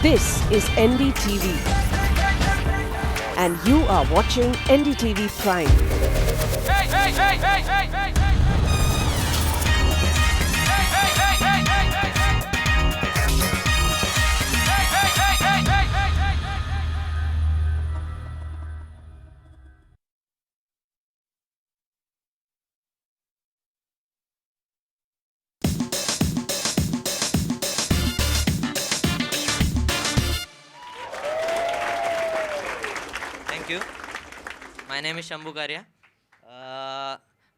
This is NDTV and you are watching NDTV Prime. Hey, hey, hey, hey, hey, hey, hey. Hey, hey, hey, hey, hey, hey, hey. Hey, hey, hey, hey, hey, hey, hey, hey. Thank you. My name is Shambhu कारिया।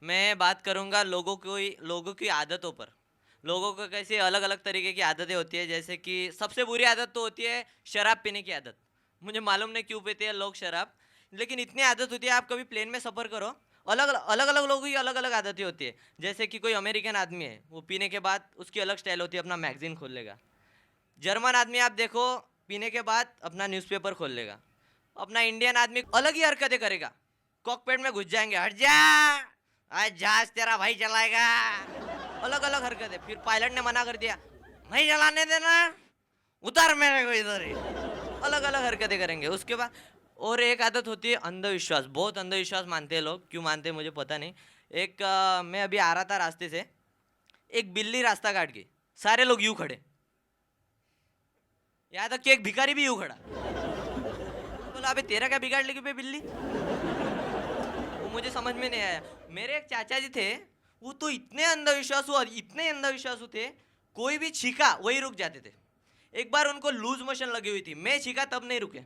मैं बात करूंगा लोगों की आदतों पर। लोगों को कैसे अलग अलग तरीके की आदतें होती है, जैसे कि सबसे बुरी आदत तो होती है शराब पीने की आदत। मुझे मालूम नहीं क्यों पीते हैं लोग शराब, लेकिन इतनी आदत होती है। आप कभी प्लेन में सफ़र करो, अलग अलग अलग लोगों की अलग अलग आदतें होती है। जैसे कि कोई अमेरिकन आदमी है, वो पीने के बाद उसकी अलग स्टाइल होती है, अपना मैगजीन खोल लेगा। जर्मन आदमी आप देखो, पीने के बाद अपना न्यूज़पेपर खोल लेगा। अपना इंडियन आदमी अलग ही हरकतें करेगा, कॉकपेट में घुस जाएंगे, हट जा आज जहाज तेरा भाई चलाएगा। अलग अलग हरकतें। फिर पायलट ने मना कर दिया, नहीं चलाने देना, उतार मेरे को इधर ही। अलग अलग हरकतें करेंगे। उसके बाद और एक आदत होती है अंधविश्वास। बहुत अंधविश्वास मानते हैं लोग, क्यों मानते हैं मुझे पता नहीं। मैं अभी आ रहा था रास्ते से, एक बिल्ली रास्ता काट गई, सारे लोग यूं खड़े, यहाँ तक कि एक भिखारी भी यूं खड़ा। बोला अबे तेरा क्या बिगाड़ लेगी बे बिल्ली। वो मुझे समझ में नहीं आया। मेरे एक चाचा जी थे, वो तो इतने अंधविश्वासु थे, कोई भी छीका वही रुक जाते थे। एक बार उनको लूज मोशन लगी हुई थी, मैं छीका तब नहीं रुके,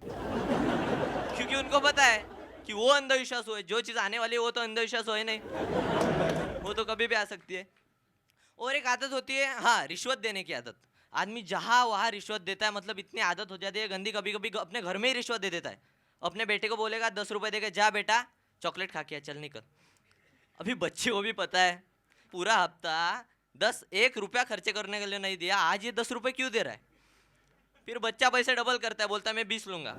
क्योंकि उनको पता है कि वो अंधविश्वास है, जो चीज़ आने वाली है वो तो अंधविश्वास है नहीं, वो तो कभी भी आ सकती है। और एक आदत होती है, हाँ, रिश्वत देने की आदत। आदमी जहाँ वहाँ रिश्वत देता है, मतलब इतनी आदत हो जाती है गंदी। कभी कभी अपने घर में ही रिश्वत दे देता है। अपने बेटे को बोलेगा 10 रुपए देके, जा बेटा चॉकलेट खा के आ, चल निकल। अभी बच्चे को भी पता है, पूरा हफ्ता 1 रुपया खर्चे करने के लिए नहीं दिया, आज ये 10 रुपए क्यों दे रहा है। फिर बच्चा पैसे डबल करता है, बोलता है मैं 20 लूंगा।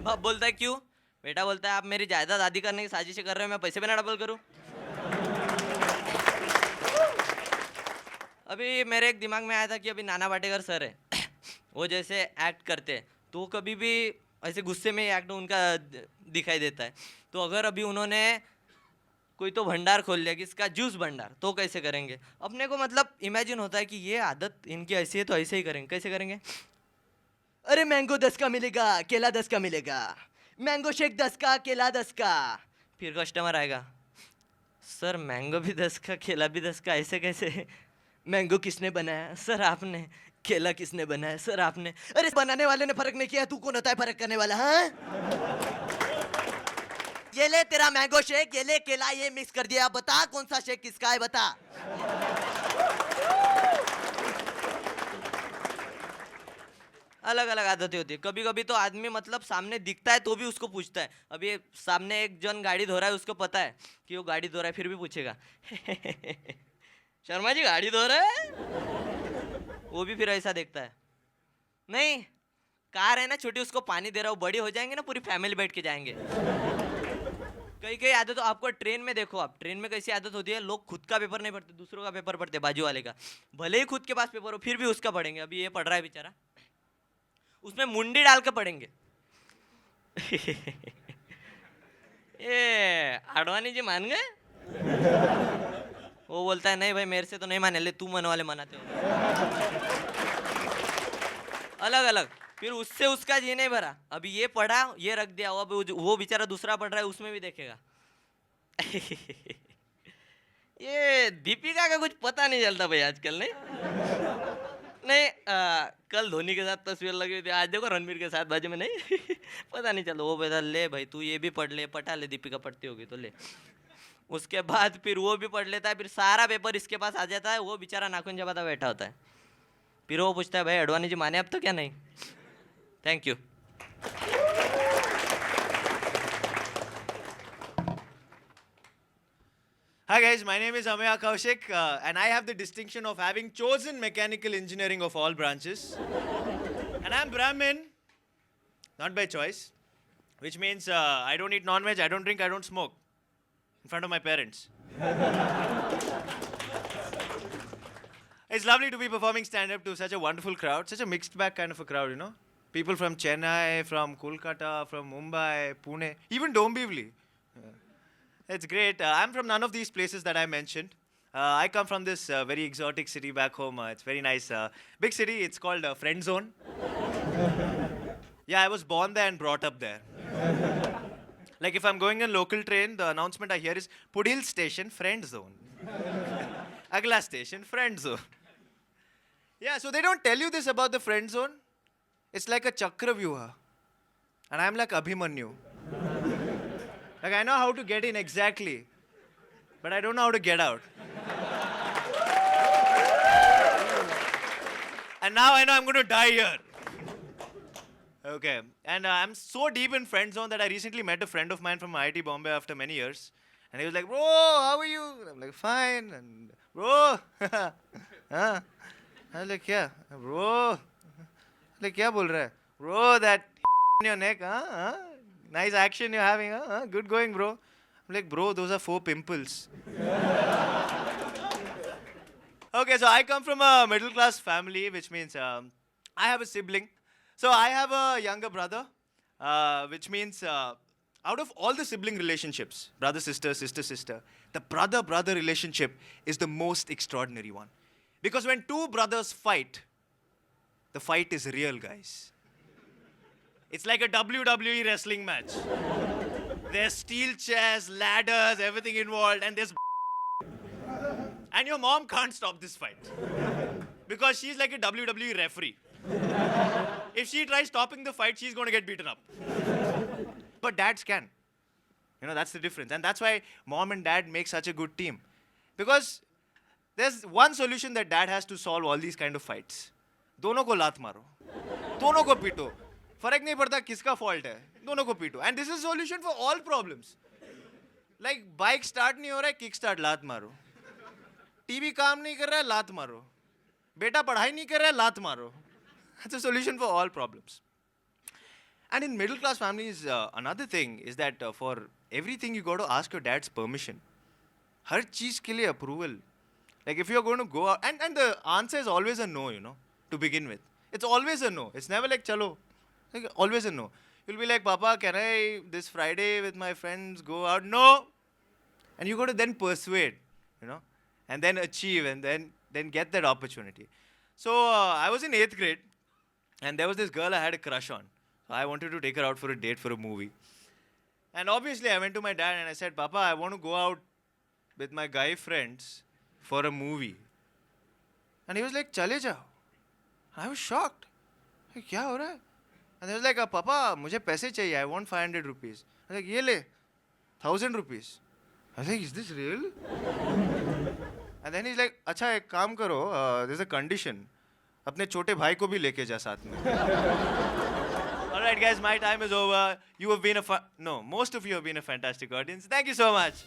बाप बोलता है क्यों। बेटा बोलता है आप मेरी जायदाद आधी करने की साजिश कर रहे हो, मैं पैसे भी ना डबल करूँ। अभी मेरे एक दिमाग में आया था कि अभी नाना पाटेकर सर है, वो जैसे एक्ट करते हैं तो कभी भी ऐसे गुस्से में एक्ट उनका दिखाई देता है। तो अगर अभी उन्होंने कोई तो भंडार खोल लिया, किसका, जूस भंडार, तो कैसे करेंगे। अपने को मतलब इमेजिन होता है कि ये आदत इनकी ऐसी है तो ऐसे ही करेंगे। कैसे करेंगे, अरे मैंगो 10 का मिलेगा, केला 10 का मिलेगा, मैंगो शेक 10 का, केला 10 का। फिर कस्टमर आएगा, सर मैंगो भी 10 का, केला भी 10 का, ऐसे कैसे। मैंगो किसने बनाया, सर आपने। केला किसने बनाया, सर आपने। अरे बनाने वाले ने फर्क नहीं किया, तू कौन होता है फर्क करने वाला। हाँ, ये ले तेरा मैंगो शेक, ये ले केला, ये मिक्स कर दिया, बता कौन सा शेक किसका है, बता। अलग अलग आदतें होती है। कभी कभी तो आदमी मतलब सामने दिखता है तो भी उसको पूछता है। अभी सामने एक जन गाड़ी धो रहा है, उसको पता है कि वो गाड़ी धो रहा है, फिर भी पूछेगा शर्मा जी गाड़ी धो रहे हैं। वो भी फिर ऐसा देखता है, नहीं कार है ना छोटी, उसको पानी दे रहा हूँ, बड़ी हो जाएंगे ना पूरी फैमिली बैठ के जाएंगे। कई कई आदत आपको ट्रेन में देखो, आप ट्रेन में कैसी आदत होती है, लोग खुद का पेपर नहीं पढ़ते, दूसरों का पेपर पढ़ते, बाजू वाले का। भले ही खुद के पास पेपर हो फिर भी उसका पढ़ेंगे। अभी ये पढ़ रहा है बेचारा, उसमें मुंडी डाल के पढ़ेंगे। ये आडवाणी जी मान गए। वो बोलता है नहीं भाई मेरे से तो नहीं माने, ले तू मन वाले मनाते हो। अलग अलग। फिर उससे उसका जी नहीं भरा, अभी ये पढ़ा, ये रख दिया, अब वो बेचारा दूसरा पढ़ रहा है, उसमें भी देखेगा। ये दीपिका का कुछ पता नहीं चलता भाई आजकल, नहीं कल धोनी के साथ तस्वीर लगी हुई थी, आज देखो रणवीर के साथ बाजू में, नहीं पता नहीं चलता। वो बेटा ले भाई तू ये भी पढ़ ले, पटा ले, दीपिका पढ़ती होगी तो ले। उसके बाद फिर वो भी पढ़ लेता है, फिर सारा पेपर इसके पास आ जाता है, वो बेचारा नाखून चबाता बैठा होता है। फिर वो पूछता है भाई अडवाणी जी माने अब तो क्या नहीं। Thank you. Hi guys, my name is Ameya Kaushik and I have the distinction of having chosen mechanical engineering of all branches. And I'm Brahmin, not by choice, which means I don't eat non-veg, I don't drink, I don't smoke in front of my parents. It's lovely to be performing stand-up to such a wonderful crowd, such a mixed bag kind of a crowd, you know. People from Chennai, from Kolkata, from Mumbai, Pune, even Dombivli. It's great. I'm from none of these places that I mentioned. I come from this very exotic city back home. It's very nice. Big city. It's called Friend Zone. Yeah, I was born there and brought up there. Like if I'm going in local train, the announcement I hear is Pudil Station, Friend Zone. Agla Station, Friend Zone. Yeah, so they don't tell you this about the Friend Zone. It's like a Chakravyuha. And I'm like Abhimanyu. Like I know how to get in exactly, but I don't know how to get out. And now I know I'm going to die here. Okay, and I'm so deep in friend zone that I recently met a friend of mine from IIT Bombay after many years. And he was like, bro, how are you? And I'm like, fine. And bro, huh? I was like, yeah, bro. Like, kya bol raha hai? Bro, that in your neck, huh? Nice action you're having, huh? Good going, bro. I'm like, bro, those are 4 pimples. Okay, so I come from a middle class family, which means I have a sibling. So I have a younger brother, which means out of all the sibling relationships, brother, sister, sister, sister, the brother-brother relationship is the most extraordinary one. Because when 2 brothers fight, the fight is real, guys. It's like a WWE wrestling match. There's steel chairs, ladders, everything involved, and there's and your mom can't stop this fight. Because she's like a WWE referee. If she tries stopping the fight, she's going to get beaten up. But dads can. You know, that's the difference. And that's why mom and dad make such a good team. Because there's one solution that dad has to solve all these kind of fights. दोनों को लात मारो, दोनों को पीटो, फर्क नहीं पड़ता किसका fault है, दोनों को पीटो. And this is a solution for all problems. Like bike start नहीं हो रहा है, kick start लात मारो. TV काम नहीं कर रहा है, लात मारो. बेटा पढ़ाई नहीं कर रहा है, लात मारो. That's a solution for all problems. And in middle class families, another thing is that for everything you got to ask your dad's permission. हर चीज के लिए approval. Like if you're going to go out, and the answer is always a no, you know, to begin with. It's always a no. It's never like chalo. Like always a no. You'll be like, Papa, can I this Friday with my friends go out? No. And you got to then persuade, you know, and then achieve, and then get that opportunity. So I was in 8th grade, and there was this girl I had a crush on. So I wanted to take her out for a date for a movie. And obviously I went to my dad and I said, Papa, I want to go out with my guy friends for a movie. And he was like, chale jao. I was shocked. Like, kya ho raha hai? And he was like, Papa, mujhe paise chahiye. I want 500 rupees. I was like, ye le, 1,000 rupees. I was like, is this real? And then he's like, अच्छा एक काम करो, there's a condition. अपने छोटे भाई को भी लेके जा साथ में. All right, guys, my time is over. You have been most of you have been a fantastic audience. Thank you so much.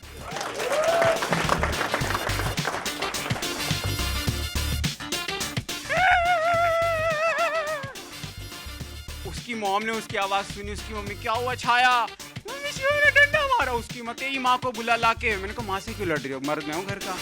उसकी मॉम ने उसकी आवाज सुनी. उसकी मम्मी, क्या हुआ छाया? मम्मी शिव ने डंडा मारा. उसकी मत ही माँ को बुला लाके. मैंने कहा माँ से क्यों लड़ रही हो, मर्द मैं हूँ घर का.